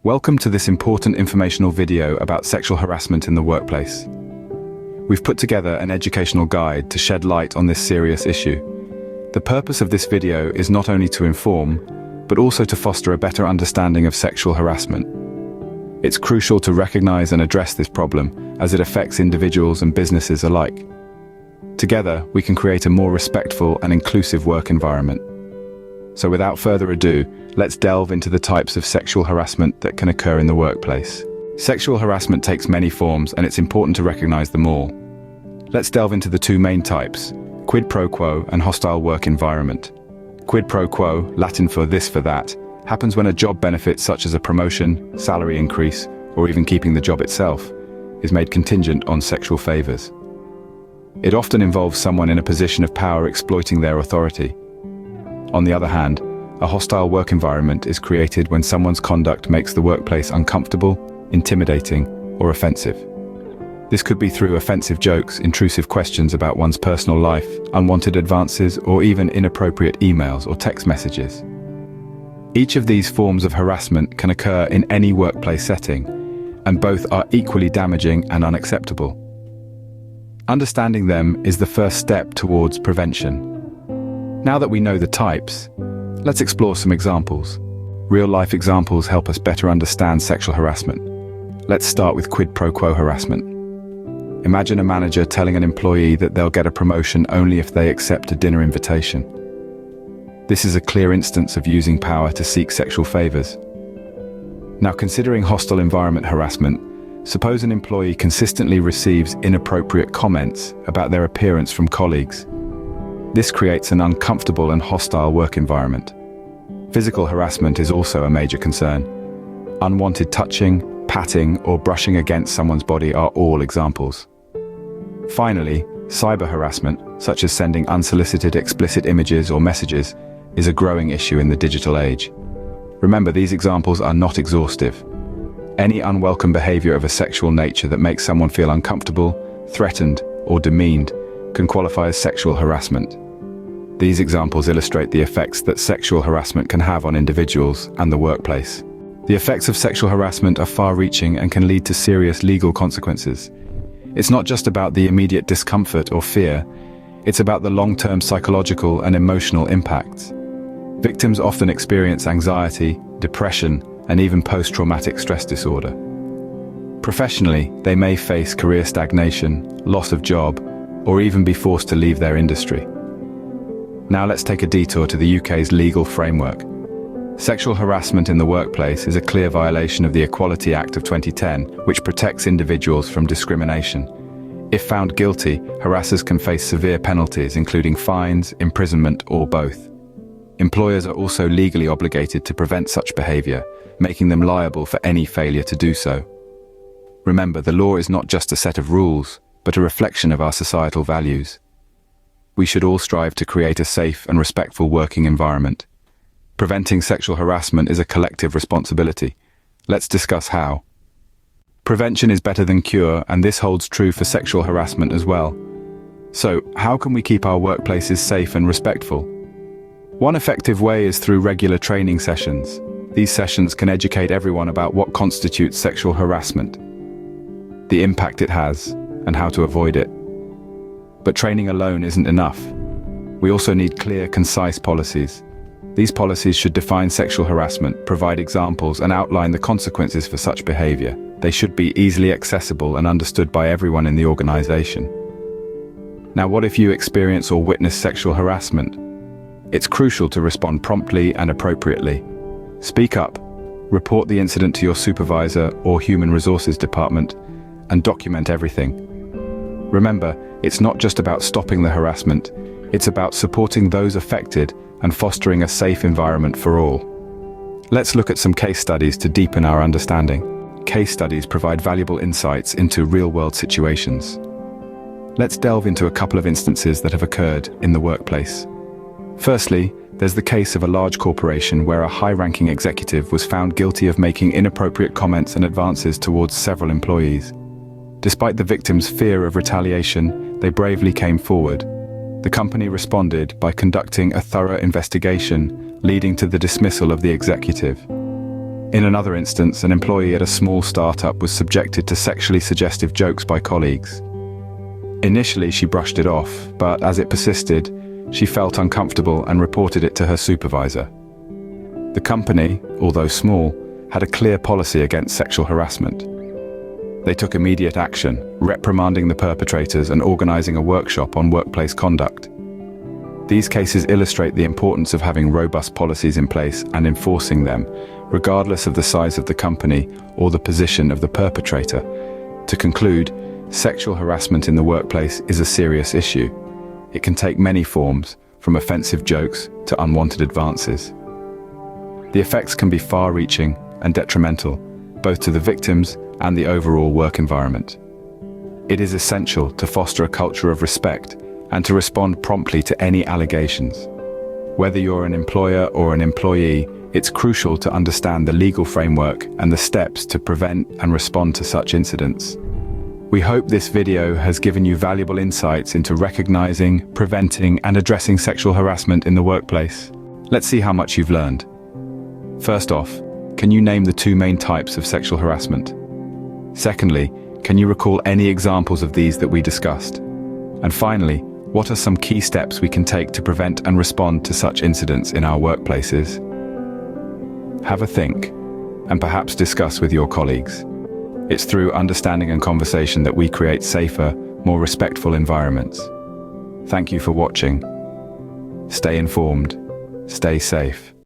Welcome to this important informational video about sexual harassment in the workplace. We've put together an educational guide to shed light on this serious issue. The purpose of this video is not only to inform, but also to foster a better understanding of sexual harassment. It's crucial to recognize and address this problem as it affects individuals and businesses alike. Together, we can create a more respectful and inclusive work environment. So without further ado, let's delve into the types of sexual harassment that can occur in the workplace. Sexual harassment takes many forms, and it's important to recognize them all. Let's delve into the two main types: quid pro quo and hostile work environment. Quid pro quo, Latin for this for that, happens when a job benefit such as a promotion, salary increase, or even keeping the job itself, is made contingent on sexual favors. It often involves someone in a position of power exploiting their authority. On the other hand, a hostile work environment is created when someone's conduct makes the workplace uncomfortable, intimidating, or offensive. This could be through offensive jokes, intrusive questions about one's personal life, unwanted advances, or even inappropriate emails or text messages. Each of these forms of harassment can occur in any workplace setting, and both are equally damaging and unacceptable. Understanding them is the first step towards prevention. Now that we know the types, let's explore some examples. Real-life examples help us better understand sexual harassment. Let's start with quid pro quo harassment. Imagine a manager telling an employee that they'll get a promotion only if they accept a dinner invitation. This is a clear instance of using power to seek sexual favors. Now, considering hostile environment harassment, suppose an employee consistently receives inappropriate comments about their appearance from colleagues. This creates an uncomfortable and hostile work environment. Physical harassment is also a major concern. Unwanted touching, patting, or brushing against someone's body are all examples. Finally, cyber harassment, such as sending unsolicited explicit images or messages, is a growing issue in the digital age. Remember, these examples are not exhaustive. Any unwelcome behavior of a sexual nature that makes someone feel uncomfortable, threatened, or demeaned can qualify as sexual harassment. These examples illustrate the effects that sexual harassment can have on individuals and the workplace. The effects of sexual harassment are far-reaching and can lead to serious legal consequences. It's not just about the immediate discomfort or fear, it's about the long-term psychological and emotional impacts. Victims often experience anxiety, depression, and even post-traumatic stress disorder. Professionally, they may face career stagnation, loss of job, or even be forced to leave their industry. Now let's take a detour to the UK's legal framework. Sexual harassment in the workplace is a clear violation of the Equality Act of 2010, which protects individuals from discrimination. If found guilty, harassers can face severe penalties, including fines, imprisonment, or both. Employers are also legally obligated to prevent such behavior, making them liable for any failure to do so. Remember, the law is not just a set of rules, but a reflection of our societal values. We should all strive to create a safe and respectful working environment. Preventing sexual harassment is a collective responsibility. Let's discuss how. Prevention is better than cure, and this holds true for sexual harassment as well. So, how can we keep our workplaces safe and respectful? One effective way is through regular training sessions. These sessions can educate everyone about what constitutes sexual harassment, the impact it has, and how to avoid it. But training alone isn't enough. We also need clear, concise policies. These policies should define sexual harassment, provide examples, and outline the consequences for such behavior. They should be easily accessible and understood by everyone in the organization. Now, what if you experience or witness sexual harassment? It's crucial to respond promptly and appropriately. Speak up, report the incident to your supervisor or human resources department, and document everything. Remember, it's not just about stopping the harassment, it's about supporting those affected and fostering a safe environment for all. Let's look at some case studies to deepen our understanding. Case studies provide valuable insights into real-world situations. Let's delve into a couple of instances that have occurred in the workplace. Firstly, there's the case of a large corporation where a high-ranking executive was found guilty of making inappropriate comments and advances towards several employees. Despite the victim's fear of retaliation, they bravely came forward. The company responded by conducting a thorough investigation, leading to the dismissal of the executive. In another instance, an employee at a small startup was subjected to sexually suggestive jokes by colleagues. Initially, she brushed it off, but as it persisted, she felt uncomfortable and reported it to her supervisor. The company, although small, had a clear policy against sexual harassment. They took immediate action, reprimanding the perpetrators and organizing a workshop on workplace conduct. These cases illustrate the importance of having robust policies in place and enforcing them, regardless of the size of the company or the position of the perpetrator. To conclude, sexual harassment in the workplace is a serious issue. It can take many forms, from offensive jokes to unwanted advances. The effects can be far-reaching and detrimental, both to the victims and the overall work environment. It is essential to foster a culture of respect and to respond promptly to any allegations. Whether you're an employer or an employee, it's crucial to understand the legal framework and the steps to prevent and respond to such incidents. We hope this video has given you valuable insights into recognizing, preventing, and addressing sexual harassment in the workplace. Let's see how much you've learned. First off, can you name the two main types of sexual harassment? Secondly, can you recall any examples of these that we discussed? And finally, what are some key steps we can take to prevent and respond to such incidents in our workplaces? Have a think, and perhaps discuss with your colleagues. It's through understanding and conversation that we create safer, more respectful environments. Thank you for watching. Stay informed, stay safe.